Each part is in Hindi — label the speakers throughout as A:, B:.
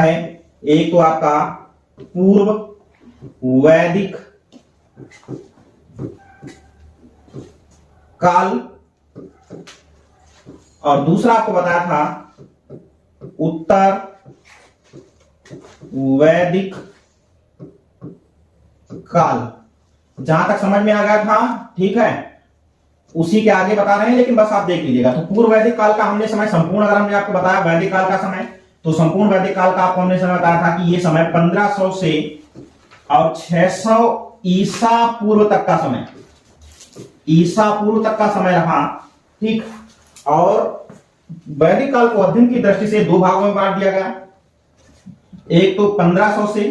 A: है। एक तो आपका पूर्व वैदिक काल और दूसरा आपको बताया था उत्तर वैदिक काल। जहां तक समझ में आ गया था, ठीक है, उसी के आगे बता रहे हैं, लेकिन बस आप देख लीजिएगा। तो पूर्व वैदिक काल का हमने समय संपूर्ण, अगर हमने आपको बताया वैदिक काल का समय, तो संपूर्ण वैदिक काल का आपको हमने समय बताया था कि ये समय 1500 से और 600 ईसा पूर्व तक का समय, ईसा पूर्व तक का समय रहा, ठीक। और वैदिक काल को अध्ययन की दृष्टि से दो भागों में बांट दिया गया। एक तो 1500 से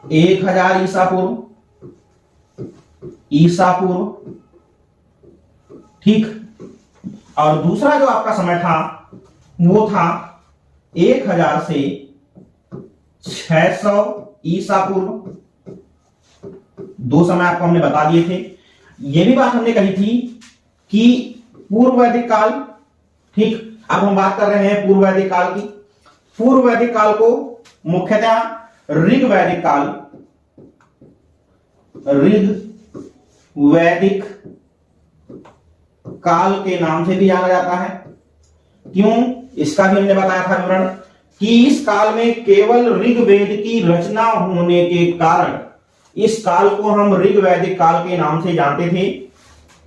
A: 1000 ईसा पूर्व, ठीक। और दूसरा जो आपका समय था वो था 1000 से 600 ईसा पूर्व। दो समय आपको हमने बता दिए थे। यह भी बात हमने कही थी कि पूर्व वैदिक काल, ठीक। अब हम बात कर रहे हैं पूर्व वैदिक काल की। पूर्व वैदिक काल को मुख्यतः ऋग वैदिक काल, ऋग वैदिक काल के नाम से भी जाना जाता है। क्यों? इसका भी हमने बताया था विवरण कि इस काल में केवल ऋग्वेद की रचना होने के कारण इस काल को हम ऋग वैदिक काल के नाम से जानते थे,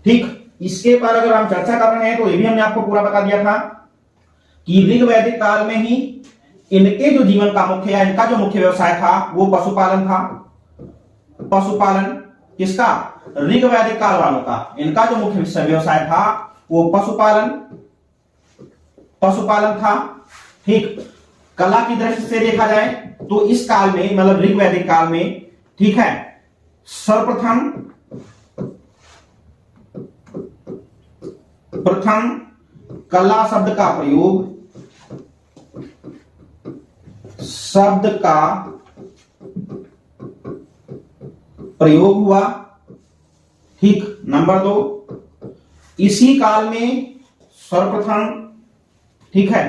A: ठीक। इसके पर अगर हम चर्चा कर रहे हैं तो ये भी हमने आपको पूरा बता दिया था कि ऋग वैदिक काल में ही इनके जो जीवन का मुख्य या इनका जो मुख्य व्यवसाय था वो पशुपालन था। पशुपालन किसका? ऋग वैदिक काल वालों का। इनका जो मुख्य व्यवसाय था वो पशुपालन था, ठीक। कला की दृष्टि से देखा जाए तो इस काल में, मतलब ऋग वैदिक काल में, ठीक है, सर्वप्रथम कला शब्द का प्रयोग हुआ, ठीक। नंबर 2, इसी काल में सर्वप्रथम, ठीक है,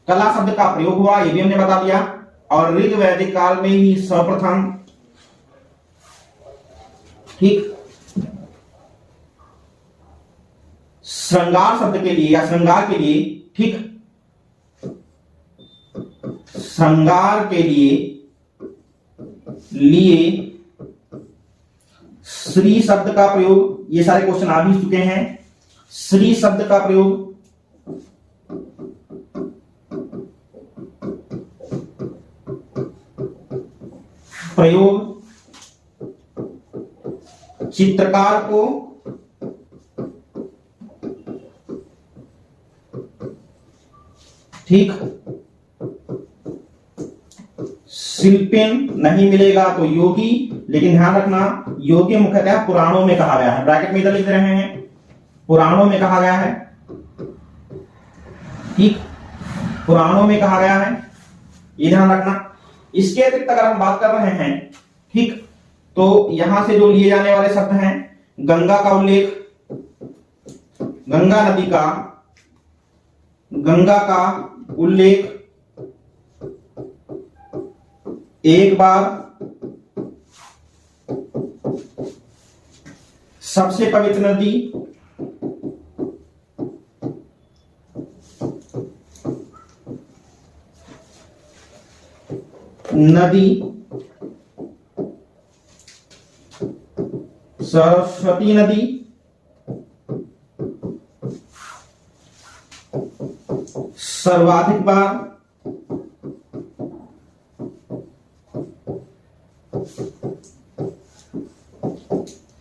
A: कला शब्द का प्रयोग हुआ, यह भी हमने बता दिया। और ऋग वैदिक काल में ही सर्वप्रथम, ठीक, श्रृंगार शब्द के लिए या श्रृंगार के लिए, ठीक, श्रृंगार के लिए श्री शब्द का प्रयोग। ये सारे क्वेश्चन आ भी चुके हैं। श्री शब्द का प्रयोग चित्रकार को ठीक, शिल्पिन नहीं मिलेगा तो योगी, लेकिन ध्यान रखना योगी मुख्यतः पुराणों में कहा गया है। ब्रैकेट में इधर लिख रहे हैं, पुराणों में कहा गया है, ठीक, पुराणों में कहा गया है, ये ध्यान रखना। इसके अतिरिक्त अगर हम बात कर रहे हैं, ठीक, तो यहां से जो लिए जाने वाले शब्द हैं, गंगा का उल्लेख, गंगा उल्लेख एक बार, सबसे पवित्र नदी, सरस्वती नदी, सर्वाधिक बार,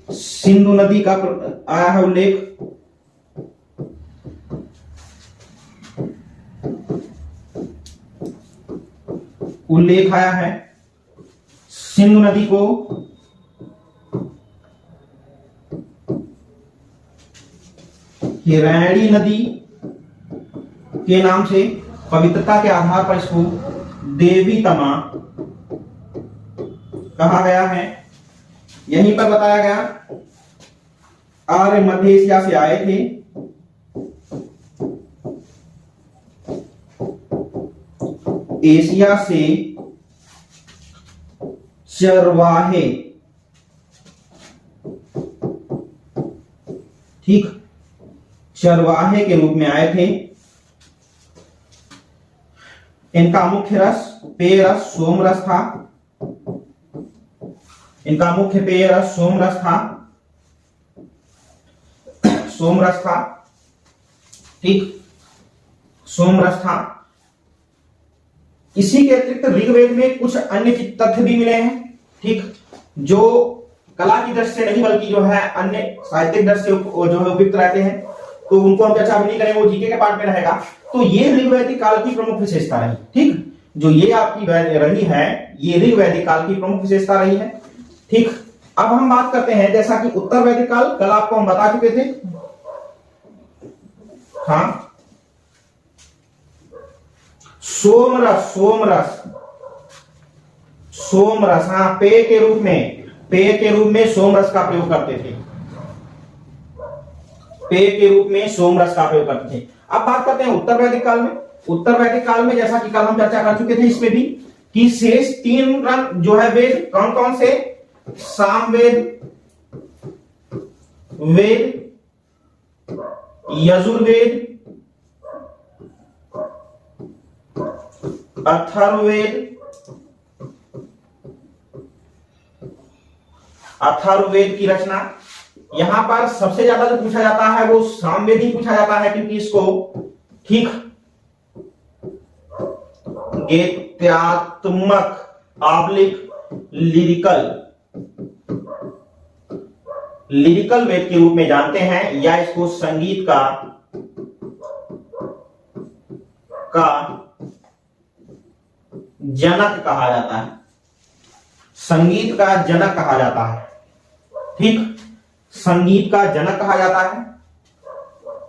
A: सिंधु नदी का आया है उल्लेख, आया है। सिंधु नदी को हिरैणी नदी के नाम से, पवित्रता के आधार पर इसको देवी तमा कहा गया है। यहीं पर बताया गया आर्य मध्य एशिया से आए थे, एशिया से चरवाहे, ठीक, चरवाहे के रूप में आए थे। इनका मुख्य रस पेय रस सोम रस था। इनका मुख्य पेय रस सोम रस था, सोम रस था, ठीक, सोम रस था। इसी के अतिरिक्त ऋग्वेद में कुछ अन्य तथ्य भी मिले हैं, ठीक, जो कला की दृष्टि से नहीं बल्कि जो है अन्य साहित्यिक दृष्टि से जो है उपयुक्त रहते हैं, तो उनको हम चर्चा भी नहीं करेंगे, वो जीके के पार्ट में रहेगा। तो ये ऋग्वैदिक काल की प्रमुख विशेषता रही, ठीक, जो ये आपकी रही है, ये ऋग्वैदिक काल की प्रमुख विशेषता रही है, ठीक। अब हम बात करते हैं, जैसा कि उत्तर वैदिक काल कल आपको हम बता चुके थे, हाँ, सोमरस, सोमरस, सोमरस, हाँ, पेय के रूप में सोमरस का प्रयोग करते थे, पेय के रूप में सोमरस का प्रयोग करते थे। अब बात करते हैं उत्तर वैदिक काल में। उत्तर वैदिक काल में जैसा कि कल हम चर्चा कर चुके थे इसमें भी, कि शेष 3 रंग जो है वेद कौन कौन से, सामवेद, वेद, यजुर्वेद, अथर्ववेद, अथर्ववेद की रचना। यहां पर सबसे ज्यादा जो पूछा जाता है वो सामवेद ही पूछा जाता है, क्योंकि इसको, ठीक, गीत्यात्मक लिरिकल वेद के रूप में जानते हैं, या इसको संगीत का जनक कहा जाता है, संगीत का जनक कहा जाता है, ठीक, संगीत का जनक कहा जाता है।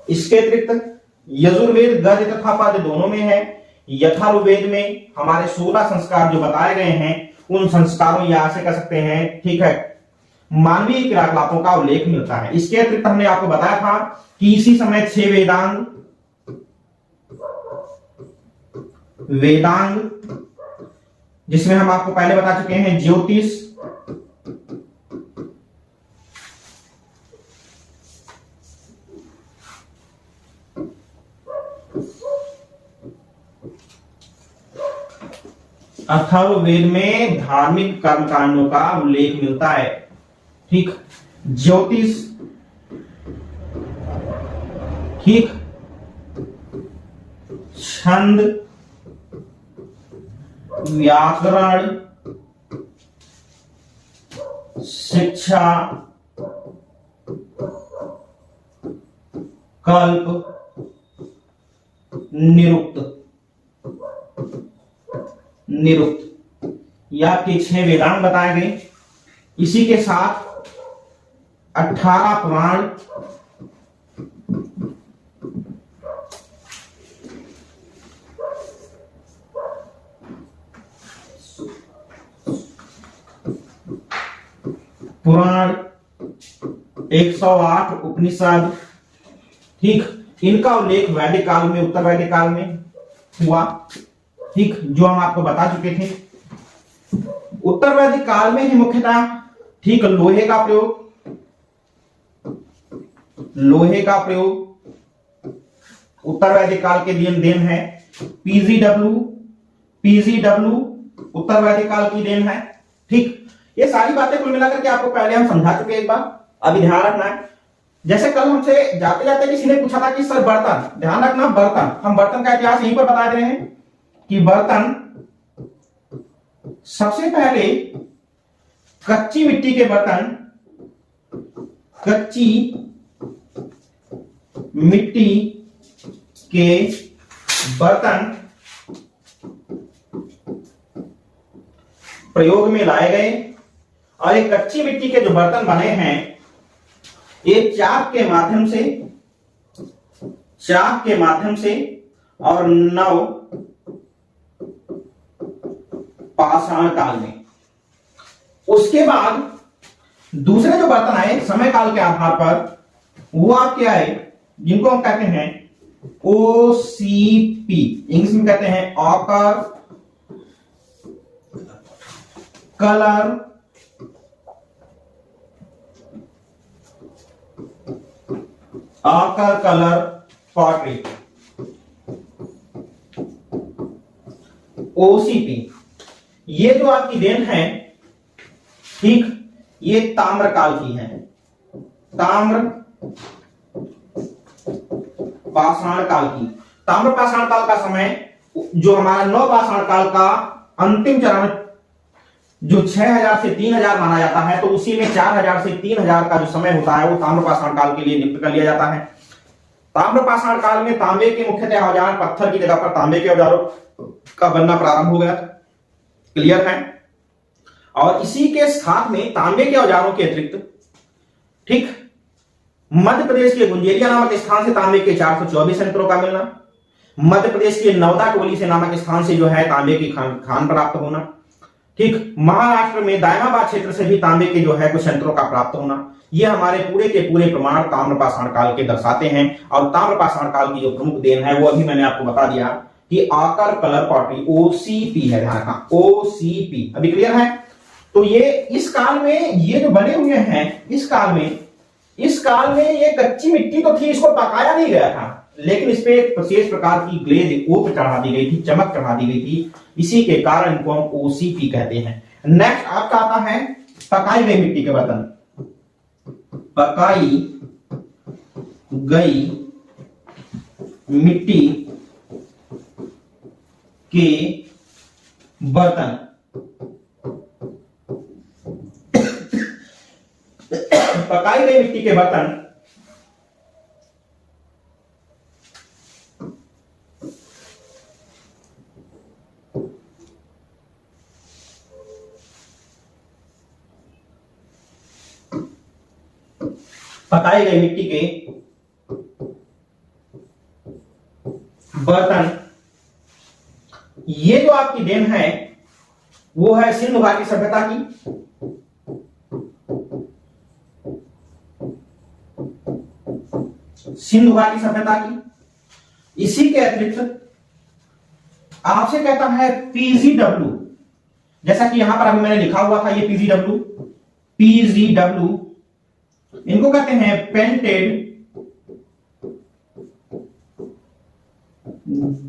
A: इसके अतिरिक्त यजुर्वेद गद्य तथा पद्य दोनों में है। यथर्ववेद में हमारे 16 संस्कार जो बताए गए हैं, उन संस्कारों या से कह सकते हैं, ठीक है, मानवीय क्रियाकलापों का उल्लेख मिलता है। इसके अतिरिक्त हमने आपको बताया था कि इसी समय 6 वेदांग, जिसमें हम आपको पहले बता चुके हैं ज्योतिष, अथर्ववेद में धार्मिक कर्मकांडों का उल्लेख मिलता है, ठीक, ज्योतिष, ठीक, छंद, व्याकरण, शिक्षा, कल्प, निरुक्त, या आपके 6 वेदांग बताए गए। इसी के साथ 18 पुराण, पुराण, 108 उपनिषद, ठीक, इनका उल्लेख वैदिक काल में, उत्तर वैदिक काल में हुआ, ठीक, जो हम आपको बता चुके थे। उत्तर वैदिक काल में ही मुख्यतः, ठीक, लोहे का प्रयोग उत्तर वैदिक काल के देन है। पीजीडब्ल्यू उत्तर वैदिक काल की देन है, ठीक। ये सारी बातें कुल मिलाकर के आपको पहले हम समझा चुके एक बार, अभी ध्यान रखना है। जैसे कल हमसे जाते जाते किसी ने पूछा था कि सर बर्तन, ध्यान रखना, बर्तन, हम बर्तन का इतिहास यहीं पर बता रहे हैं कि बर्तन सबसे पहले कच्ची मिट्टी के बर्तन, कच्ची मिट्टी के बर्तन प्रयोग में लाए गए, और ये कच्ची मिट्टी के जो बर्तन बने हैं, ये चाक के माध्यम से और नव पाषाण काल में। उसके बाद दूसरे जो बर्तन आए समय काल के आधार पर, वो आपके आए जिनको हम कहते हैं ओसीपी, इंग्लिश में कहते हैं ऑकर कलर आकर कलर पॉटरी, ओसीपी। ये जो आपकी देन है, ठीक, ये ताम्र काल की है, ताम्र पाषाण काल की। ताम्र पाषाण काल का समय जो हमारा नव पाषाण काल का अंतिम चरण जो 6000 से 3000 माना जाता है, तो उसी में 4000 से 3000 का जो समय होता है वो ताम्र पाषाण काल के लिए नियुक्त कर लिया जाता है। ताम्र पाषाण काल में तांबे के मुख्यतः औजार, पत्थर की जगह पर तांबे के औजारों का बनना प्रारंभ हो गया। क्लियर है? और इसी के साथ में तांबे के औजारों के अतिरिक्त, ठीक, मध्य प्रदेश के गुंजेरिया नामक स्थान से तांबे के 424 यंत्रों का मिलना, मध्य प्रदेश के नवदा कोली से नामक स्थान से जो है तांबे की खान प्राप्त होना, ठीक, महाराष्ट्र में दायमाबाद क्षेत्र से भी तांबे के जो है कुछ यंत्रों का प्राप्त होना, ये हमारे पूरे के पूरे प्रमाण ताम्र पाषाण काल के दर्शाते हैं। और ताम्र पाषाण काल की जो प्रमुख देन है वो अभी मैंने आपको बता दिया कि आकर कलर पॉटरी, ओसीपी है, ध्यान रखना, ओसीपी। अभी क्लियर है? तो ये इस काल में ये जो बने हुए हैं, इस काल में ये कच्ची मिट्टी तो थी, इसको पकाया नहीं गया था, लेकिन इस पे एक विशेष प्रकार की ग्लेज ओप चढ़ा दी गई थी, चमक चढ़ा दी गई थी, इसी के कारण इनको हम ओसीपी कहते हैं। नेक्स्ट आपका आता है पकाई गई मिट्टी के बर्तन, पकाई गई मिट्टी के बर्तन। पकाई गई मिट्टी के बर्तन पकाई गई मिट्टी के बर्तन, ये जो आपकी देन है वो है सिंधु घाटी सभ्यता की, सिंधु घाटी सभ्यता की। इसी के अतिरिक्त आपसे कहता है पीजीडब्ल्यू, जैसा कि यहां पर अभी मैंने लिखा हुआ था, ये पीजीडब्ल्यू, पीजीडब्ल्यू इनको कहते हैं painted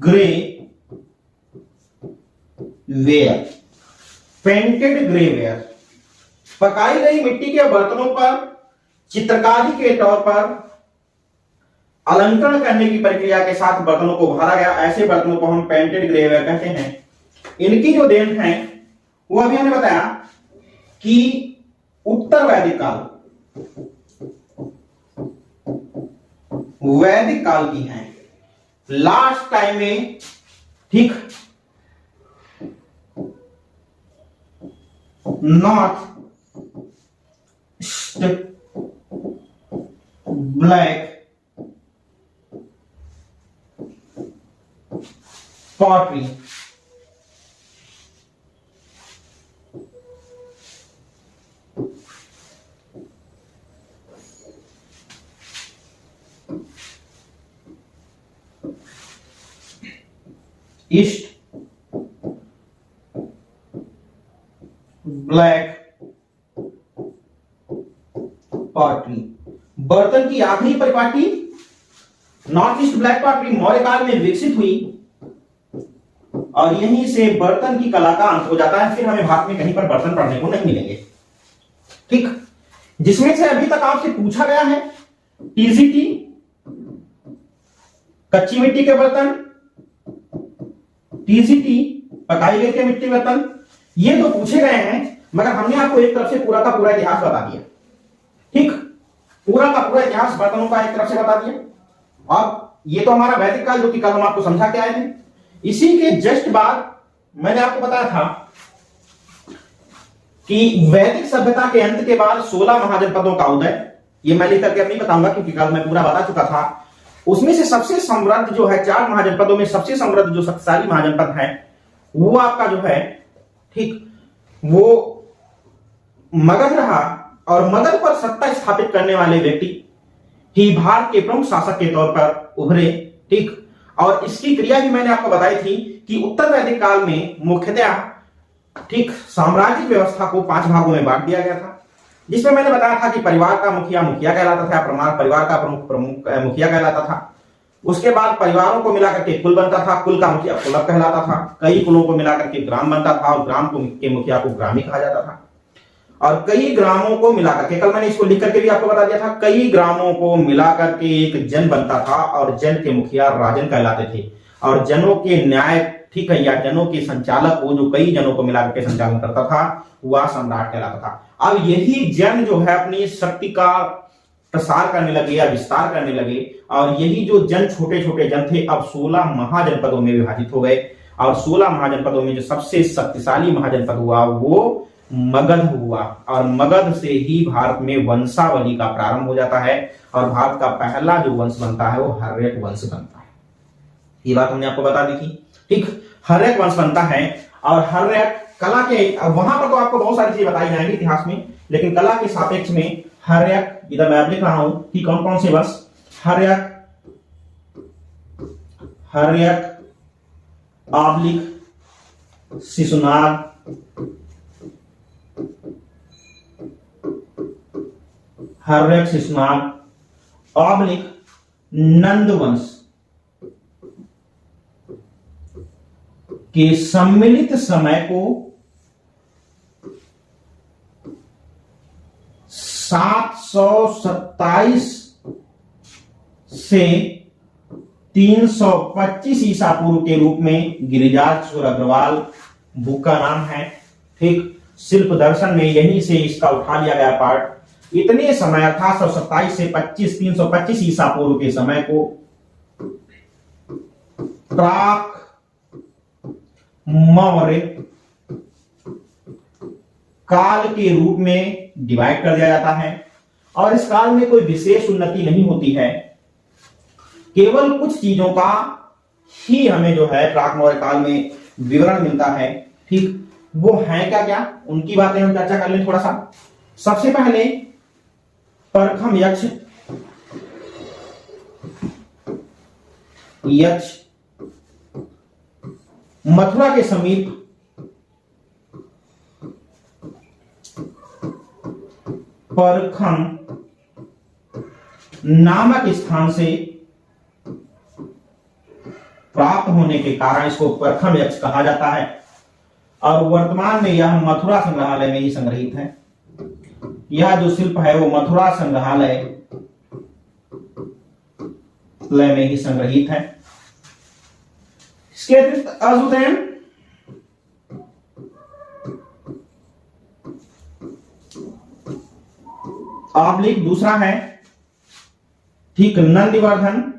A: grey ware, painted grey ware. पकाई गई मिट्टी के बर्तनों पर चित्रकारी के तौर पर अलंकरण करने की प्रक्रिया के साथ बर्तनों को भरा गया, ऐसे बर्तनों को हम पेंटेड ग्रे वेयर कहते हैं। इनकी जो देन है वो अभी हमने बताया कि उत्तर वैदिक काल, वैदिक काल की है, लास्ट टाइम में, ठीक, north black pottery, east black pottery. बर्तन की आखिरी परिपाटी north east black pottery Maurya काल में विकसित हुई और यहीं से बर्तन की कला का अंत हो जाता है। फिर हमें भारत में कहीं पर बर्तन पढ़ने को नहीं मिलेंगे, ठीक, जिसमें से अभी तक आपसे पूछा गया है टीजीटी, कच्ची मिट्टी के बर्तन, टीजीटी पकाई गई के मिट्टी बर्तन, ये तो पूछे गए हैं, मगर हमने आपको एक तरफ से पूरा का पूरा इतिहास बता दिया, ठीक, पूरा का पूरा इतिहास बर्तनों का एक तरफ से बता दिया। अब ये तो हमारा वैदिक काल जो कि कल हम आपको समझा के आए थे। इसी के जस्ट बाद मैंने आपको बताया था कि वैदिक सभ्यता के अंत के बाद 16 महाजनपदों का उदय, ये मैं लिख करके अब नहीं बताऊंगा क्योंकि कल मैं पूरा बता चुका था। उसमें से सबसे समृद्ध जो है 4 महाजनपदों में सबसे समृद्ध जो शक्तिशाली महाजनपद है वो आपका जो है, ठीक, वो मगध रहा और मगध पर सत्ता स्थापित करने वाले व्यक्ति ही भारत के प्रमुख शासक के तौर पर उभरे, ठीक। और इसकी क्रिया भी मैंने आपको बताई थी कि उत्तर वैदिक काल में मुख्यतः ठीक साम्राज्यिक व्यवस्था को 5 भागों में बांट दिया गया था, जिसमें मैंने बताया था कि परिवार का मुखिया मुखिया कहलाता था, परिवार का प्रमुख प्रमुख मुखिया कहलाता था। उसके बाद परिवारों को मिलाकर के कुल बनता था, कुल का मुखिया कुलक कहलाता था। कई कुलों को मिलाकर के ग्राम बनता था और ग्राम के मुखिया को ग्रामी कहा जाता था। और कई ग्रामों को मिलाकर के, कल मैंने इसको लिख करके भी आपको बता दिया था, कई ग्रामों को मिलाकर के एक जन बनता था और जन के मुखिया राजन कहलाते थे। और जनों के न्याय, ठीक है, या जनों के संचालक, वो जो कई जनों को मिलाकर के संचालन करता था, वह सम्राट कहलाता था। अब यही जन जो है अपनी शक्ति का प्रसार करने लगे या विस्तार करने लगे, और यही जो जन छोटे छोटे जन थे अब 16 महाजनपदों में विभाजित हो गए। और 16 महाजनपदों में जो सबसे शक्तिशाली महाजनपद हुआ वो मगध हुआ। और मगध से ही भारत में वंशावली का प्रारंभ हो जाता है और भारत का पहला जो वंश बनता है वो हर्यक वंश बनता है। ये बात हमने आपको बता दी थी। ठीक, हर्यक वंश बनता है। और हर्यक कला के, वहां पर तो आपको बहुत सारी चीजें बताई जाएंगी इतिहास में, लेकिन कला के सापेक्ष में हर्यक, इधर मैं लिख रहा हूं कि कौन कौन से वंश, हर्यक, आब्लिक शिशुनाग, हर्यक शिशुनाग आब्लिक नंद वंश के सम्मिलित समय को 727 से 325 ईसा पूर्व के रूप में गिरिजाचर अग्रवाल बुक का नाम है। ठीक, शिल्प दर्शन में यहीं से इसका उठा लिया गया पार्ट। इतने समय 1827 से 325 ईसा पूर्व के समय को प्राक मौर्य काल के रूप में डिवाइड कर दिया जाता है। और इस काल में कोई विशेष उन्नति नहीं होती है, केवल कुछ चीजों का ही हमें जो है प्राक मौर्य काल में विवरण मिलता है। ठीक, वो है क्या क्या, उनकी बातें हम चर्चा कर लें थोड़ा सा। सबसे पहले परखम यक्ष, मथुरा के समीप परखम नामक स्थान से प्राप्त होने के कारण इसको परखम यक्ष कहा जाता है। और वर्तमान में यह मथुरा संग्रहालय में ही संग्रहित है। यह जो शिल्प है वो मथुरा संग्रहालय में ही संग्रहित है। इसके अतिरिक्त अजुदैन, आब्लिक दूसरा है, ठीक, नंदिवर्धन,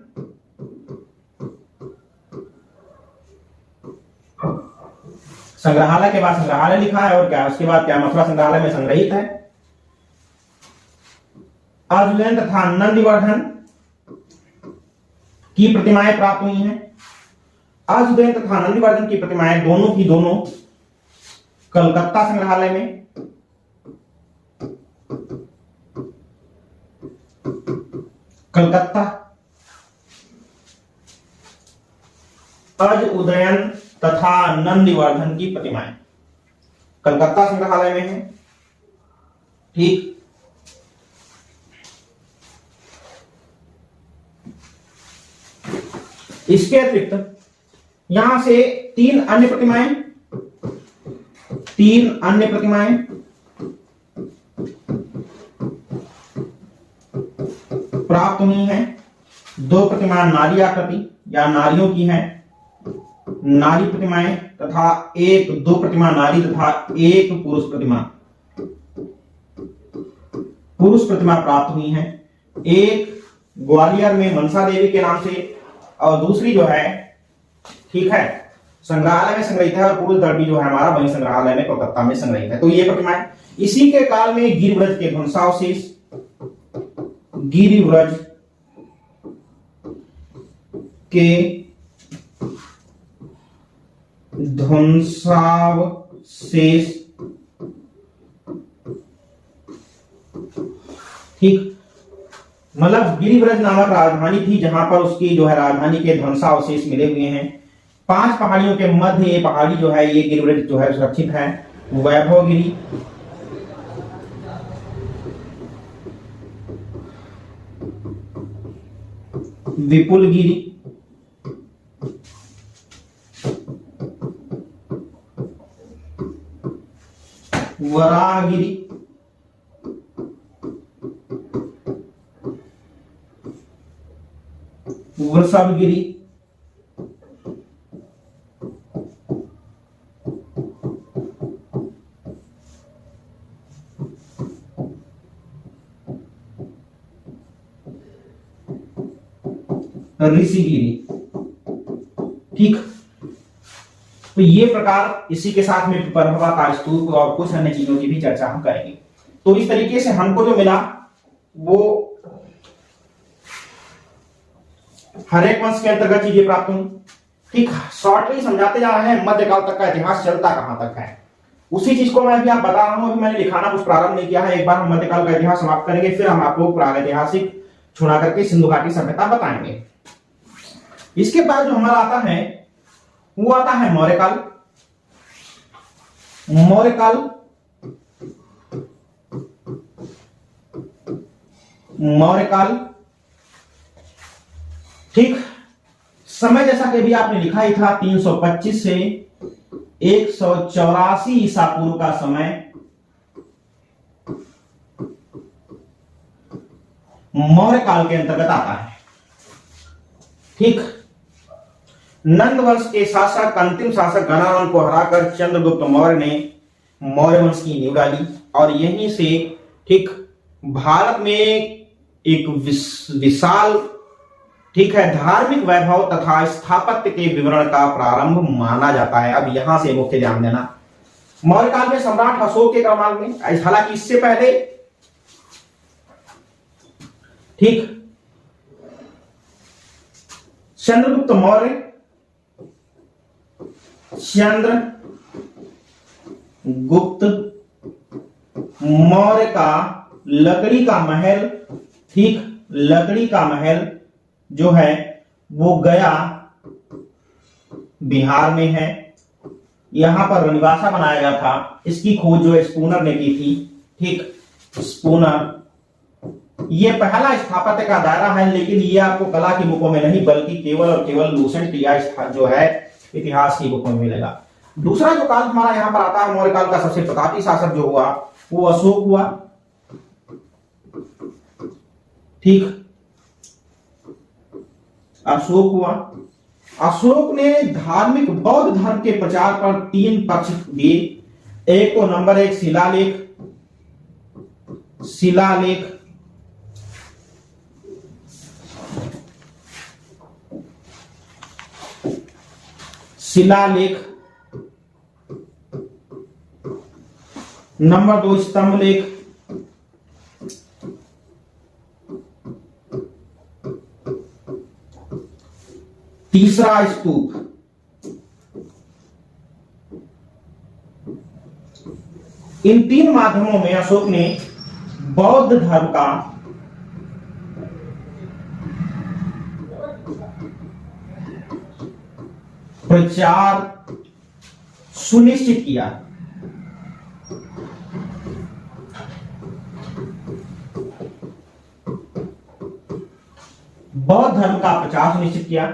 A: संग्रहालय के बाद संग्रहालय लिखा है और क्या उसके बाद क्या मथुरा संग्रहालय में संग्रहित है। अजुदैन तथा नंदिवर्धन की प्रतिमाएं प्राप्त हुई हैं। अजुदैन तथा नंदिवर्धन की प्रतिमाएं दोनों की दोनों कलकत्ता संग्रहालय में, कलकत्ता, अजुदैन तथा नंदिवर्धन की प्रतिमाएं कलकत्ता संग्रहालय में है। ठीक, इसके अतिरिक्त यहां से तीन अन्य प्रतिमाएं प्राप्त हुई हैं। दो प्रतिमा नारी आकृति या नारियों की हैं, नारी प्रतिमाएं, तथा दो प्रतिमा नारी तथा एक पुरुष प्रतिमा प्राप्त हुई हैं। एक ग्वालियर में मनसा देवी के नाम से और दूसरी जो है, ठीक है, संग्रहालय में संग्रहित है, और पुरुष दर्पी जो है हमारा वही संग्रहालय में कोलकाता में संग्रहित है। तो ये प्रतिमाएं इसी के काल में गिरिव्रज के ध्वंसावशेष, गिरिव्रज के ध्वंसावशेष, ठीक, मतलब गिरिव्रज नामक राजधानी थी जहां पर उसकी जो है राजधानी के ध्वंसावशेष मिले हुए हैं। 5 पहाड़ियों के मध्य ये पहाड़ी जो है, ये गिरिव्रज जो है सुरक्षित है। वैभवगिरी, विपुलगिरी, वराहगिरी, वृषभगिरी, ऋषिगिरी। ठीक, तो ये प्रकार इसी के साथ में पिपरहवा का स्तूप और कुछ अन्य चीजों की भी चर्चा हम करेंगे। तो इस तरीके से हमको जो मिला वो हरेक वंश के अंतर्गत चीजें प्राप्त हुई। ठीक, शॉर्टली समझाते जा रहे हैं मध्यकाल तक का इतिहास चलता कहां तक है, उसी चीज को मैं भी आप बता रहा हूं। अभी मैंने लिखाना कुछ प्रारंभ नहीं किया है। एक बार हम मध्यकाल का इतिहास समाप्त करेंगे, फिर हम आपको प्रागैतिहासिक छुड़ा करके सिंधु घाटी सभ्यता बताएंगे। इसके बाद जो हमारा आता है वो आता है मौर्यकाल। मौर्यकाल, मौर्यकाल। ठीक, समय जैसा कि भी आपने लिखा ही था 325 से 184 ईसा पूर्व का समय मौर्य काल के अंतर्गत आता है। ठीक, नंद वंश के शासक अंतिम शासक घनानंद को हराकर चंद्रगुप्त मौर्य ने मौर्य वंश की नींव डाली और यहीं से ठीक भारत में एक विशाल ठीक है धार्मिक वैभव तथा स्थापत्य के विवरण का प्रारंभ माना जाता है। अब यहां से मुख्य ध्यान देना, मौर्य काल में सम्राट अशोक के क्रमांक में, हालांकि इससे पहले ठीक चंद्रगुप्त मौर्य, चंद्रगुप्त मौर्य का लकड़ी का महल, ठीक लकड़ी का महल जो है वो गया बिहार में है। यहां पर रनिवासा बनाया गया था। इसकी खोज जो स्पूनर ने की थी। ठीक, स्पूनर ये पहला स्थापत्य का दायरा है, लेकिन ये आपको कला की बुकों में नहीं बल्कि केवल और केवल लूसेंट या जो है इतिहास की बुकों में मिलेगा। दूसरा जो काल हमारा यहां पर आता है मौर्य काल का सबसे प्रतापी शासक जो हुआ वो अशोक हुआ। ठीक, अशोक हुआ। अशोक ने धार्मिक बौद्ध धर्म के प्रचार पर 3 पक्ष दिए। एक तो नंबर 1 शिलालेख, शिलालेख, शिलालेख, नंबर 2 स्तंभ लेख, तीसरा स्तूप। इन 3 माध्यमों में अशोक ने बौद्ध धर्म का प्रचार सुनिश्चित किया। बौद्ध धर्म का प्रचार सुनिश्चित किया।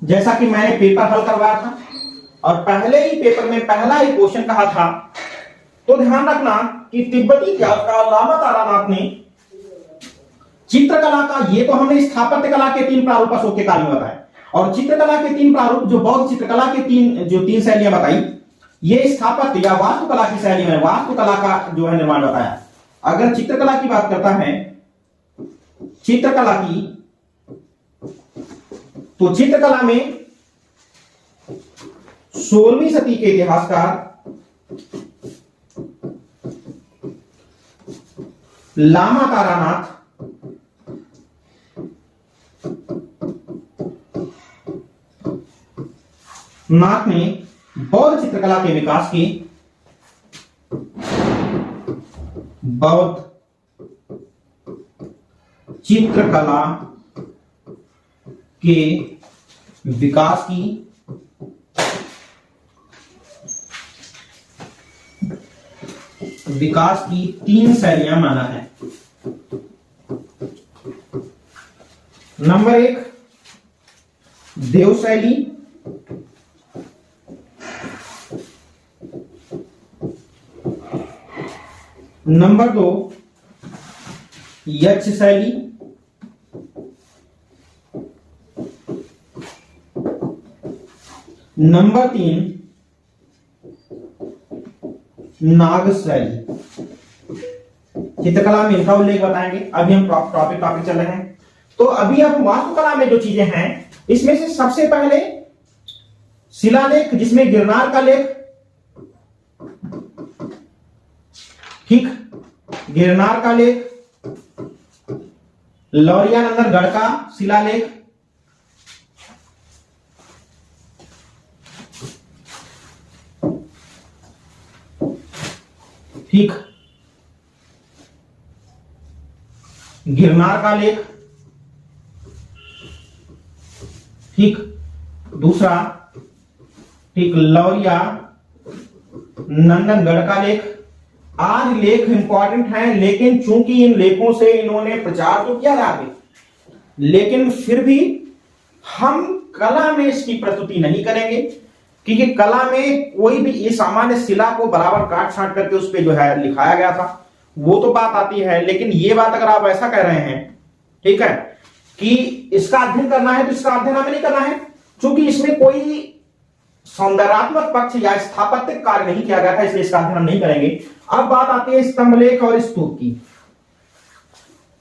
A: जैसा कि मैंने पेपर हल करवाया था और पहले ही पेपर में पहला ही क्वेश्चन कहा था, तो ध्यान रखना कि तिब्बती इतिहासकार लामा तारानाथ ने चित्रकला का, ये तो हमने स्थापत्य कला के 3 प्रारूप अशोक के काल में बताए, और चित्रकला के 3 प्रारूप जो बौद्ध चित्रकला के 3 शैलियां बताई, ये स्थापत्य या वास्तुकला की शैली में वास्तुकला का जो है निर्माण बताया। अगर चित्रकला की बात करता है, चित्रकला की, तो चित्रकला में 16वीं सदी के इतिहासकार लामा तारानाथ ने बौद्ध चित्रकला के विकास की, बौद्ध चित्रकला के विकास की विकास की 3 शैलियां माना है। नंबर 1 देव शैली, नंबर 2 यक्ष शैली, नंबर 3 नाग शैली। चित्रकला में इनका उल्लेख बताएंगे। अभी हम टॉपिक चल रहे हैं। तो अभी हम वास्तुकला में जो चीजें हैं इसमें से सबसे पहले शिलालेख, जिसमें गिरनार का लेख, ठीक, गिरनार का लेख, लौरिया नंदनगढ़ का शिलालेख, ठीक, गिरनार का लेख, ठीक, दूसरा, ठीक, लौरिया नंदनगढ़ का लेख। आज लेख इंपॉर्टेंट हैं, लेकिन चूंकि इन लेखों से इन्होंने प्रचार तो किया था, लेकिन फिर भी हम कला में इसकी प्रस्तुति नहीं करेंगे, क्योंकि कला में कोई भी ये सामान्य शिला को बराबर काट छांट करके उस पर जो है लिखाया गया था, वो तो बात आती है। लेकिन ये बात अगर आप ऐसा कह रहे हैं, ठीक है, कि इसका अध्ययन करना है, तो इसका अध्ययन हमें नहीं करना है, क्योंकि इसमें कोई सौंदर्यात्मक पक्ष या स्थापत्य कार्य नहीं किया गया था, इसलिए इसका अध्ययन हम नहीं करेंगे। अब बात आती है स्तंभलेख और स्तूप की।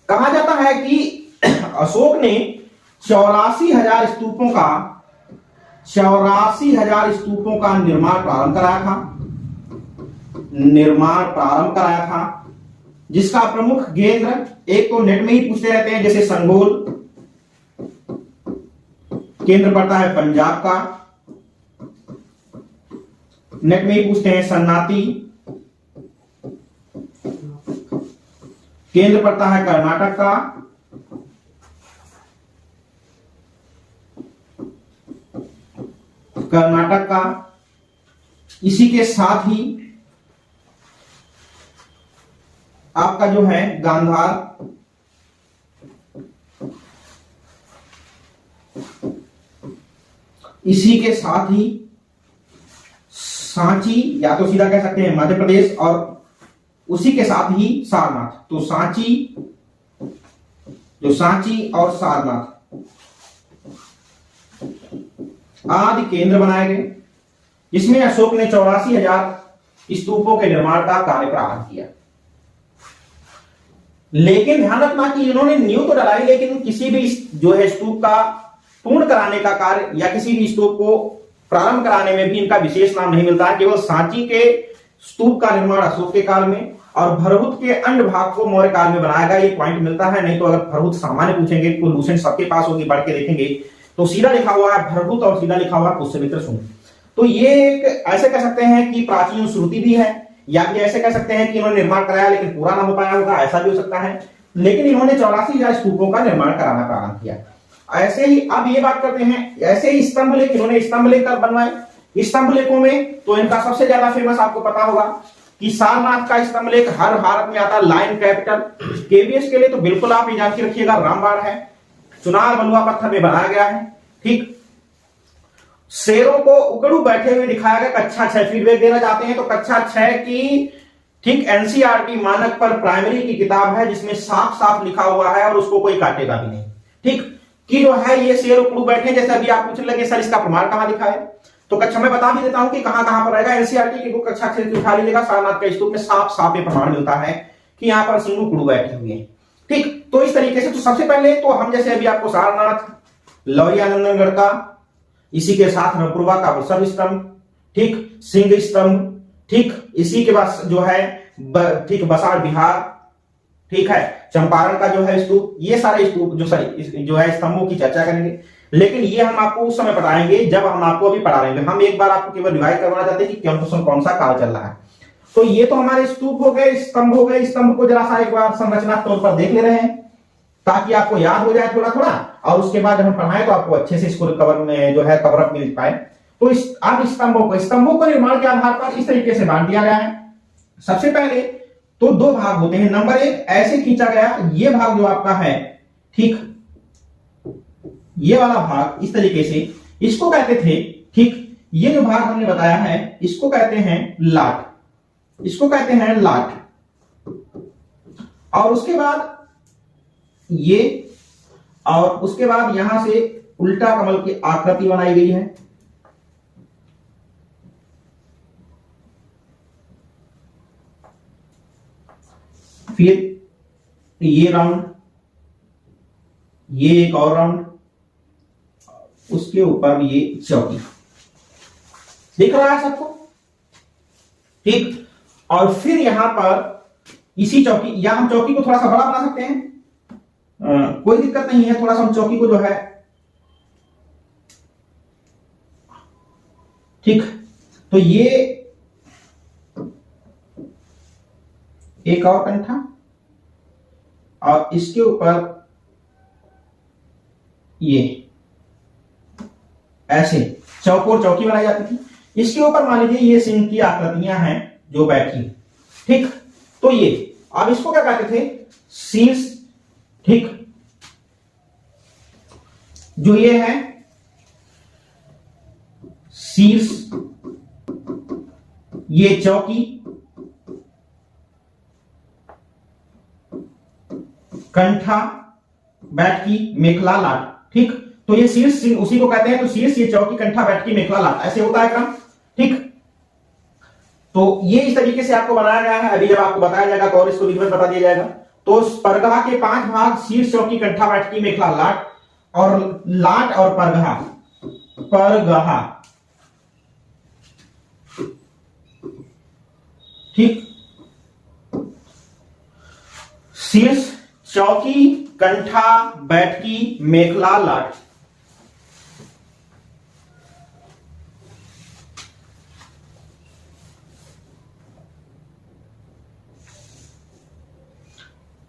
A: कहा जाता है कि अशोक ने 84,000 स्तूपों का निर्माण प्रारंभ कराया था, जिसका प्रमुख केंद्र, एक तो नेट में ही पूछते रहते हैं, जैसे संगोल केंद्र पड़ता है पंजाब का, नेट में ही पूछते हैं सन्नाटी केंद्र पड़ता है कर्नाटक का, इसी के साथ ही आपका जो है गांधार, इसी के साथ ही सांची, या तो सीधा कह सकते हैं मध्य प्रदेश, और उसी के साथ ही सारनाथ। तो सांची और सारनाथ आदि केंद्र बनाए गए, जिसमें अशोक ने 84,000 स्तूपों के निर्माण का कार्य प्रारंभ किया। लेकिन ध्यान रखना कि इन्होंने नींव तो डलाई, लेकिन किसी भी जो है स्तूप का पूर्ण कराने का कार्य या किसी भी स्तूप को प्रारंभ कराने में भी इनका विशेष नाम नहीं मिलता है। केवल सांची के स्तूप का निर्माण अशोक के काल में और भरहुत के अन्य भाग को मौर्य काल में बनाया गया, ये पॉइंट मिलता है। नहीं तो अगर भरहुत सामान्य पूछेंगे तो लूसेंट सबके पास होगी, पढ़ के देखेंगे तो सीधा लिखा हुआ है भरहुत और सीधा लिखा हुआ है पुष्यमित्र शुंग। तो ये एक ऐसे कह सकते हैं कि प्राचीन श्रुति भी है, या फिर ऐसे कह सकते हैं कि इन्होंने निर्माण कराया लेकिन पूरा ना हो पाया होगा, ऐसा भी हो सकता है। लेकिन इन्होंने 84,000 स्तूपों का निर्माण कराना प्रारंभ किया। ऐसे ही अब ये बात करते हैं, ऐसे ही स्तंभ लेख, इन्होंने स्तंभ लेख बनवाए। स्तंभ लेखों में तो इनका सबसे ज्यादा फेमस आपको पता होगा कि सारनाथ का स्तंभ लेख हर भारत में आता, लाइन कैपिटल। केवीएस के लिए तो बिल्कुल आप ये जान के रखिएगा, रामबाण है, चुनार बलुआ पत्थर में बनाया गया है, ठीक। शेरों को उकड़ू बैठे हुए दिखाया गया। कक्षा 6 फीडबैक देना चाहते हैं तो कक्षा 6 की, ठीक, एनसीईआरटी मानक पर प्राइमरी की किताब है, जिसमें साफ साफ लिखा हुआ है और उसको कोई काटेगा भी नहीं, ठीक, कि जो है ये शेर उकड़ू बैठे। जैसे अभी आप पूछने लगे सर इसका प्रमाण कहां लिखा है, तो कक्षा में बता भी देता हूं कि कहां कहां पर रहेगा। एनसीईआरटी की बुक कक्षा 6 से उठा लीजिएगा, सारनाथ के स्तूप में साफ साफ ये प्रमाण मिलता है कि यहां पर सिंह उकड़ू बैठे हुए हैं, ठीक। तो इस तरीके से तो सबसे पहले तो हम जैसे अभी आपको सारनाथ, लौरिया नंदनगढ़ का, इसी के साथ रपुरवा का वृषभ स्तंभ, ठीक, सिंह स्तंभ, ठीक, इसी के बाद जो है ठीक बसाड़ बिहार, ठीक है, चंपारण का जो है स्तूप, ये सारे स्तूप जो है स्तंभों की चर्चा करेंगे। लेकिन ये हम आपको उस समय बताएंगे जब हम आपको अभी पढ़ा लेंगे। हम एक बार आपको केवल रिवाइज करवाना चाहते हैं कि कौन सा काल चल रहा है। तो ये तो हमारे स्तूप हो गए, स्तंभ हो गए। स्तंभ को जरा सा एक बार संरचना तौर पर देख ले रहे हैं ताकि आपको याद हो जाए थोड़ा थोड़ा, और उसके बाद जब हम पढ़ाएं तो आपको अच्छे से इसको कवर में जो है कवर अप मिल पाए। तो अब स्तंभों को निर्माण के आधार पर इस तरीके से बांट दिया गया है, सबसे पहले तो दो भाग होते हैं। नंबर एक, ऐसे खींचा गया ये भाग जो आपका है, ठीक, ये वाला भाग इस तरीके से, इसको कहते थे, ठीक, ये जो भाग हमने बताया है इसको कहते हैं लाट, इसको कहते हैं लाट। और उसके बाद ये, और उसके बाद यहां से उल्टा कमल की आकृति बनाई गई है। फिर ये राउंड, ये एक और राउंड, उसके ऊपर ये चौकी। दिख रहा है सबको, ठीक। और फिर यहां पर इसी चौकी, या हम चौकी को थोड़ा सा बड़ा बना सकते हैं, कोई दिक्कत नहीं है। थोड़ा सा हम चौकी को जो है, ठीक, तो ये एक और कंठा, और इसके ऊपर ये ऐसे चौकोर चौकी बनाई जाती थी। इसके ऊपर मान लीजिए ये सिंह की आकृतियां हैं जो बैठी, ठीक। तो ये, अब इसको क्या कहते थे, शीर्ष, ठीक, जो ये है शीर्ष, ये चौकी, कंठा, बैठकी, मेखला, लाट, ठीक। तो ये शीर्ष उसी को कहते हैं, तो शीर्ष, ये चौकी, कंठा, बैठकी, मेखला, लाट, ऐसे होता है क्रम, ठीक। तो ये इस तरीके से आपको बनाया गया है। अभी जब आपको बताया जाएगा तो और इसको विधिवत बता दिया जाएगा। तो परगहा के 5 भाग, शीर्ष, चौकी, कंठा, बैठकी, मेखला, लाट, और लाट और परगहा, परगहा, ठीक, शीर्ष, चौकी, कंठा, बैठकी, मेखला, लाट।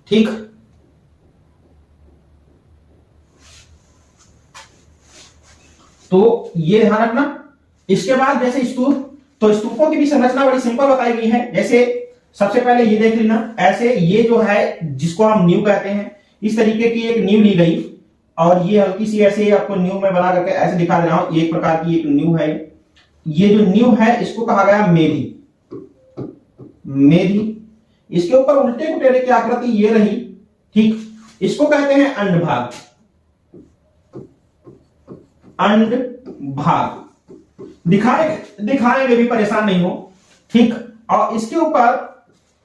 A: ठीक, तो ये ध्यान रखना। इसके बाद जैसे स्तूप, तो स्तूपों की भी संरचना बड़ी सिंपल बताई गई है। जैसे सबसे पहले ये देख लेना, ऐसे ये जो है जिसको हम नींव कहते हैं, इस तरीके की एक नींव ली गई, और ये हल्की सी ऐसे आपको नींव में बना करके ऐसे दिखा दे रहा हूं, एक प्रकार की एक नींव है। ये जो नींव है इसको कहा गया मेधी, मेधी। इसके ऊपर उल्टे कुटेरे की आकृति ये रही, ठीक, इसको कहते हैं अंड भाग, अंड भाग। दिखाएंगे भी, परेशान नहीं हो, ठीक। और इसके ऊपर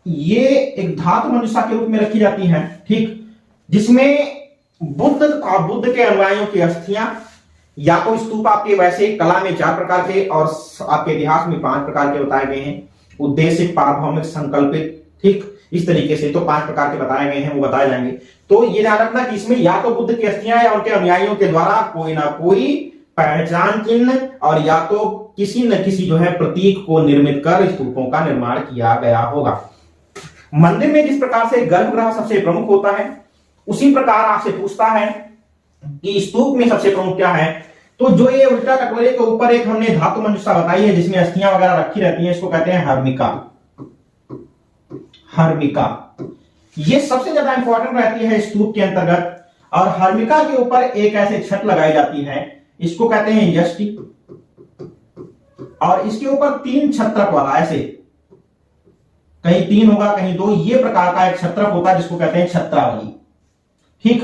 A: ये एक धातु मनुष्य के रूप में रखी जाती है, ठीक, जिसमें बुद्ध और बुद्ध के अनुयायियों की अस्थियां, या तो स्तूप आपके वैसे कला में 4 प्रकार के और आपके इतिहास में 5 प्रकार के बताए गए हैं, उद्देश्य, पारभौमिक, संकल्पित, ठीक, इस तरीके से तो 5 प्रकार के बताए गए हैं, वो बताए जाएंगे। तो ये ध्यान रखना कि इसमें या तो बुद्ध की अस्थियां या उनके अनुयायियों के द्वारा कोई ना कोई पहचान चिन्ह, और या तो किसी न किसी जो है प्रतीक को निर्मित कर स्तूपों का निर्माण किया गया होगा। मंदिर में जिस प्रकार से गर्भगृह सबसे प्रमुख होता है, उसी प्रकार आपसे पूछता है कि स्तूप में सबसे प्रमुख क्या है। तो जो ये उल्टा कटोरे के ऊपर एक हमने धातु मंजुषा बताई है जिसमें अस्थियां वगैरह रखी रहती हैं, इसको कहते हैं हर्मिका, हर्मिका। ये सबसे ज्यादा इंपॉर्टेंट रहती है स्तूप के अंतर्गत। और हर्मिका के ऊपर एक ऐसे छत लगाई जाती है, इसको कहते हैं यष्टि, और इसके ऊपर 3 छत्रक वाला, ऐसे कहीं 3 होगा कहीं 2, ये प्रकार का एक छत्रक होता है जिसको कहते हैं छत्रावली, ठीक,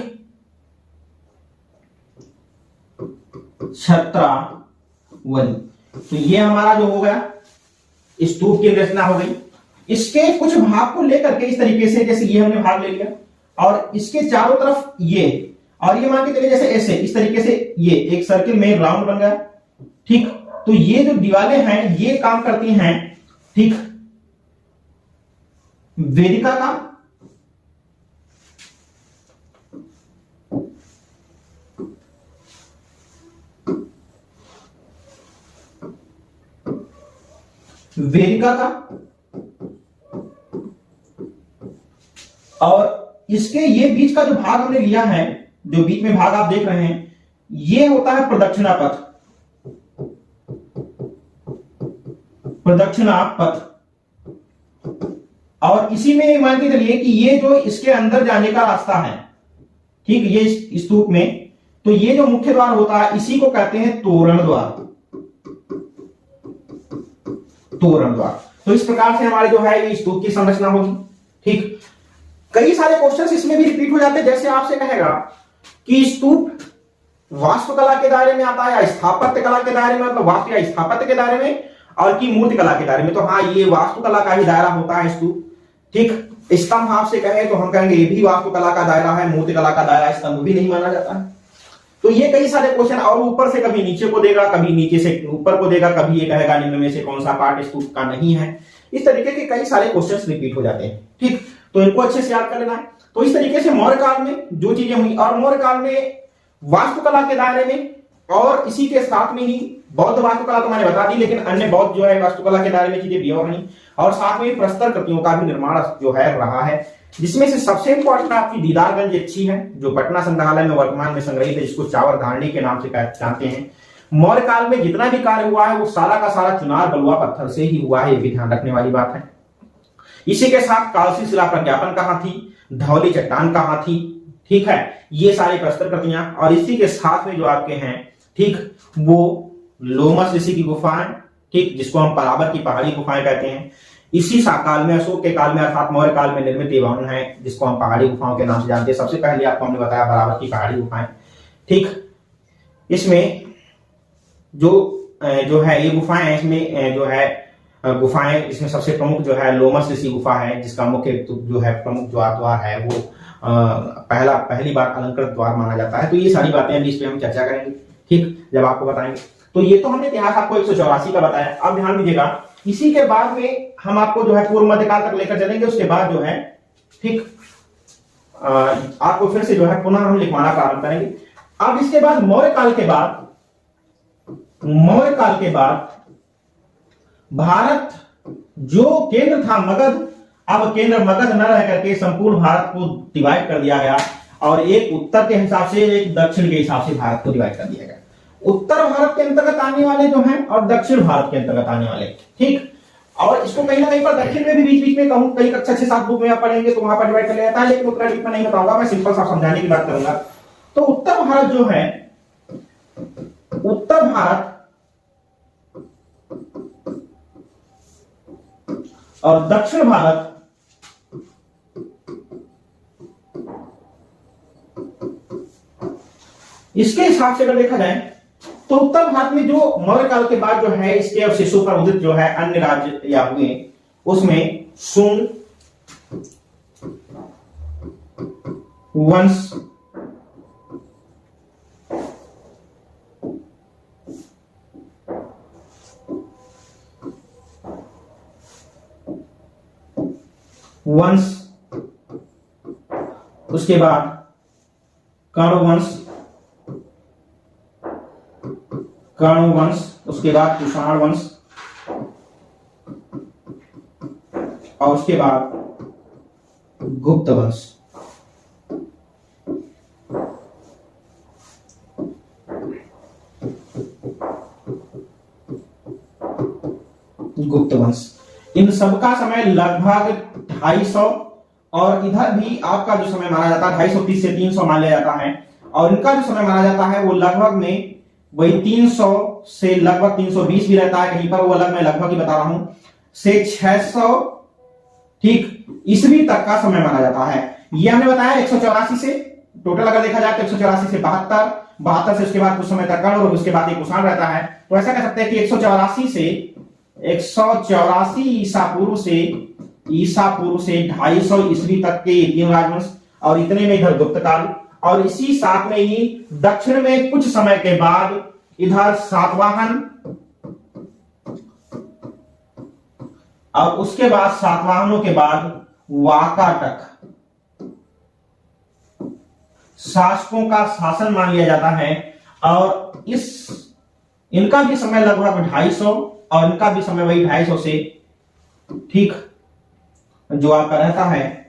A: छत्रावली। तो ये हमारा जो हो गया स्तूप की रचना हो गई। इसके कुछ भाग को लेकर के इस तरीके से, जैसे ये हमने भाग ले लिया और इसके चारों तरफ ये, और ये मान के चलिए जैसे ऐसे इस तरीके से ये एक सर्किल में राउंड बन गया, ठीक। तो ये जो दीवारें हैं ये काम करती हैं, ठीक, वेदिका का, वेदिका का, और इसके ये बीच का जो भाग हमने लिया है, जो बीच में भाग आप देख रहे हैं, ये होता है प्रदक्षिणा पथ, प्रदक्षिणा पथ। और इसी में मान के चलिए कि ये जो इसके अंदर जाने का रास्ता है, ठीक, ये स्तूप में, तो ये जो मुख्य द्वार होता है इसी को कहते हैं तोरण द्वार। तोरण द्वार। तो इस प्रकार से हमारे जो है ये स्तूप की संरचना होगी। ठीक, कई सारे क्वेश्चंस इसमें भी रिपीट हो जाते हैं, जैसे आपसे कहेगा कि स्तूप वास्तुकला के दायरे में आता है या स्थापत्य कला के दायरे में, मतलब वास्तु या स्थापत्य के दायरे में, और की मूर्ति कला के दायरे में। तो हाँ, ये वास्तुकला का ही दायरा होता है स्तूप। ठीक, स्तंभ आपसे कहे तो हम कहेंगे ये भी वास्तुकला का दायरा है, मूर्ति कला का दायरा स्तंभ भी नहीं माना जाता है। तो ये कई सारे क्वेश्चन, और ऊपर से कभी नीचे को देगा, कभी नीचे से ऊपर को देगा, कभी ये कहेगा निम्न में से कौन सा पार्ट स्तूप का नहीं है। इस तरीके के कई सारे क्वेश्चंस रिपीट हो जाते हैं। ठीक, तो इनको अच्छे से याद कर लेना है। तो इस तरीके से मौर्य काल में जो चीजें हुई, और मौर्य काल में वास्तुकला के दायरे में, और इसी के साथ में ही बौद्ध वास्तुकला तो मैंने बता दी, लेकिन अन्य बौद्ध जो है वास्तुकला के दायरे में चीजें भी हो रही, और साथ में प्रस्तर कृतियों का भी निर्माण जो है रहा है, जिसमें से सबसे इंपॉर्टेंट आपकी दीदारगंज अच्छी है, जो पटना संग्रहालय में वर्तमान में संग्रहित है, जिसको चावर धारणी के नाम से जानते हैं। मौर्य काल में जितना भी कार्य हुआ है वो सारा का सारा चुनार बलुआ पत्थर से ही हुआ है, ये भी ध्यान रखने वाली बात है। इसी के साथ कालसी शिला प्रज्ञापन कहां थी, धौली चट्टान कहां थी, ठीक है, ये सारी प्रस्तर कृतियां, और इसी के साथ में जो आपके हैं, ठीक, वो लोमस ऋषि की गुफाएं, ठीक, जिसको हम पराबर की पहाड़ी गुफाएं कहते हैं। इसी काल में, अशोक के काल में अर्थात मौर्य काल में निर्मित ये भवन है, जिसको हम पहाड़ी गुफाओं के नाम से जानते हैं। सबसे पहले आपको हमने बताया पराबर की पहाड़ी गुफाएं। ठीक, इसमें जो है ये गुफाएं हैं, इसमें जो है गुफाएं, इसमें सबसे प्रमुख जो है लोमस ऋषि गुफा है, जिसका मुख्य जो है प्रमुख द्वार है वो पहली बार अलंकृत द्वार माना जाता है। तो ये सारी बातें अभी इस पे हम चर्चा करेंगे, ठीक, जब आपको बताएंगे। तो ये तो हमने इतिहास आपको 184 का बताया। अब ध्यान दीजिएगा, इसी के बाद में हम आपको जो है पूर्व मध्यकाल तक लेकर चलेंगे। उसके बाद जो है, ठीक, आपको फिर से जो है पुनः हम लिखवाना प्रारंभ करेंगे। अब इसके बाद मौर्य काल के बाद भारत जो केंद्र था मगध, अब केंद्र मगध न रह करके संपूर्ण भारत को डिवाइड कर दिया गया, और एक उत्तर के हिसाब से एक दक्षिण के हिसाब से भारत को डिवाइड कर दिया गया। उत्तर भारत के अंतर्गत आने वाले जो हैं और दक्षिण भारत के अंतर्गत आने वाले, ठीक, और इसको कहीं ना कहीं पर दक्षिण में भी बीच बीच में कहूं, कई कक्षा 6-7 बुक में आप पढ़ेंगे तो वहां पर डिवाइड कर लिया जाता है, लेकिन उतना डीप में नहीं बताऊंगा, मैं सिंपल सा समझाने की बात करूंगा। तो उत्तर भारत जो है, उत्तर भारत और दक्षिण भारत, इसके हिसाब से अगर देखा जाए तो उत्तर भारत में जो मौर्य काल के बाद जो है इसके अवशेषों पर उदित जो है अन्य राज्य या हुए, उसमें सुंग वंश, उसके बाद कर्ण वंश, उसके बाद कुषाण वंश, और उसके बाद गुप्त वंश। गुप्त वंश, इन सबका समय लगभग 250, और इधर भी आपका जो समय माना जाता है 250 से 300 मान लिया जाता है, और इनका जो समय माना जाता है वो लगभग में वही 300 से लगभग 320 भी रहता है कहीं पर, वो अलग मैं लगभग ही बता रहा हूं, से 600, ठीक, ईस्वी तक का समय माना जाता है। ये हमने बताया 184 से टोटल अगर देखा जाए तो 184 से 72 से उसके बाद कुछ समय तक कर्ण और उसके बाद एक कुषाण रहता है। तो ऐसा कह सकते हैं कि 184 ईसा पूर्व से 250 ईस्वी तक के तीन राजवंश, और इतने में इधर गुप्त काल, और इसी साथ में ही दक्षिण में कुछ समय के बाद इधर सातवाहन, और उसके बाद सातवाहनों के बाद वाकाटक शासकों का शासन मान लिया जाता है, और इनका भी समय लगभग 250, और इनका भी समय वही 250 से, ठीक, जो आपका रहता है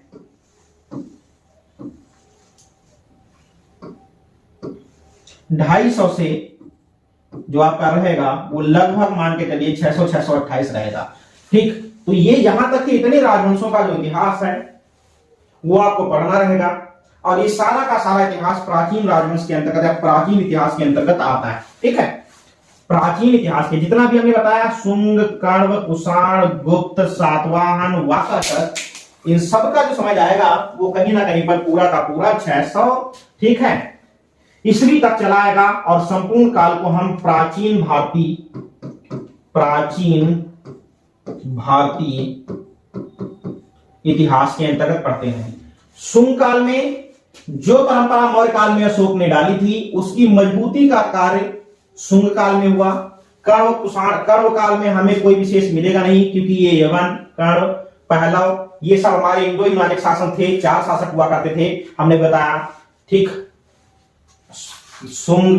A: 250 से जो आपका रहेगा वो लगभग मान के चलिए 628 रहेगा, ठीक। तो ये यहां तक कि इतने राजवंशों का जो इतिहास है वो आपको पढ़ना रहेगा। और ये सारा का सारा इतिहास प्राचीन राजवंश के अंतर्गत या प्राचीन इतिहास के अंतर्गत आता है। ठीक है, प्राचीन इतिहास के जितना भी हमने बताया, शुंग, कण्व, कुषाण, गुप्त, सातवाहन, वाकाटक, इन सब का जो समझ आएगा वो कहीं ना कहीं पर पूरा का पूरा 600 ठीक है ईस्वी तक चलाएगा। और संपूर्ण काल को हम प्राचीन भारतीय इतिहास के अंतर्गत पढ़ते हैं। शुंग काल में जो परंपरा मौर्य काल में अशोक ने डाली थी उसकी मजबूती का कार्य शुंग काल में हुआ। कण्व काल में हमें कोई विशेष मिलेगा नहीं, क्योंकि ये यवन, कण्व, पहलव ये सब हमारे इंडो यूनानिक शासन थे, 4 शासक हुआ करते थे हमने बताया। ठीक, शुंग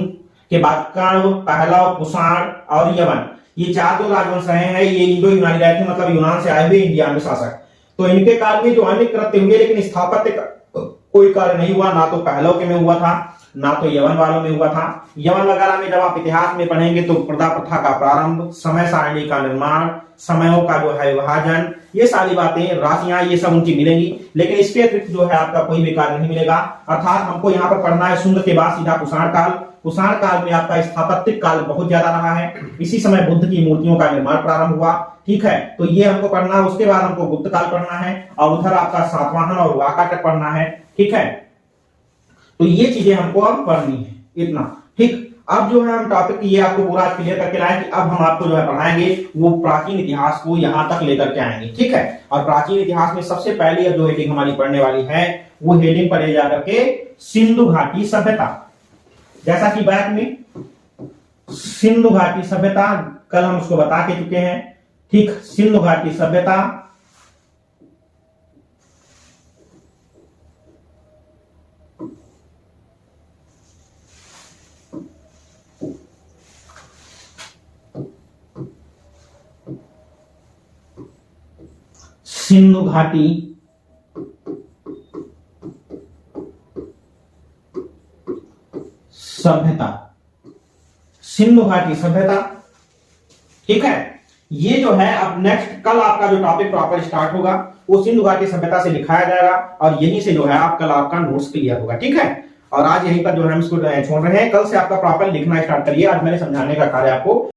A: के बाद कण्व, पहलव, कुषाण और यवन, ये 4 जो राजवंश रहे हैं ये इंडो यूनानी रहे थे, मतलब यूनान से आए हुए इंडिया में शासक। तो इनके काल में जो अन्य कृत्य हुए, लेकिन स्थापत्य कोई कार्य नहीं हुआ, ना तो पहलव के में हुआ था ना तो यवन वालों में हुआ था। यवन वगैरह में जब आप इतिहास में पढ़ेंगे तो प्रदा प्रथा का प्रारंभ, समय सारणी का निर्माण, समयों का जो है विभाजन, ये सारी बातें, राशियां, ये सब उनकी मिलेंगी। लेकिन इसके अतिरिक्त जो है आपका कोई भी कार्य नहीं मिलेगा। अर्थात हमको यहाँ पर पढ़ना है शुंग के बाद सीधा कुषाण काल। कुषाण काल में आपका स्थापत्य काल बहुत ज्यादा रहा है, इसी समय बुद्ध की मूर्तियों का निर्माण प्रारंभ हुआ। ठीक है, तो ये हमको पढ़ना है। उसके बाद हमको गुप्त काल पढ़ना है और उधर आपका सातवाहन और वाकाटक पढ़ना है। ठीक है, तो ये चीजें हमको अब पढ़नी है, इतना। ठीक, अब जो है हम टॉपिक ये आपको पूरा क्लियर करके लाए कि अब हम आपको जो है पढ़ाएंगे वो प्राचीन इतिहास को यहां तक लेकर के आएंगे। ठीक है, और प्राचीन इतिहास में सबसे पहली अब जो हेडिंग हमारी पढ़ने वाली है वो हेडिंग पढ़े जाकर के सिंधु घाटी सभ्यता। जैसा कि बैक में सिंधु घाटी सभ्यता कल हम उसको बता के चुके हैं। ठीक, सिंधु घाटी सभ्यता सिंधु घाटी सभ्यता, सिंधु घाटी सभ्यता। ठीक है, ये जो है अब नेक्स्ट कल आपका जो टॉपिक प्रॉपर स्टार्ट होगा वो सिंधु घाटी सभ्यता से लिखाया जाएगा और यहीं से जो है आप कल आपका नोट्स क्लियर होगा। ठीक है, और आज यहीं पर जो है हम इसको छोड़ रहे हैं। कल से आपका प्रॉपर लिखना स्टार्ट करिए। आज मैंने समझाने का कार्य आपको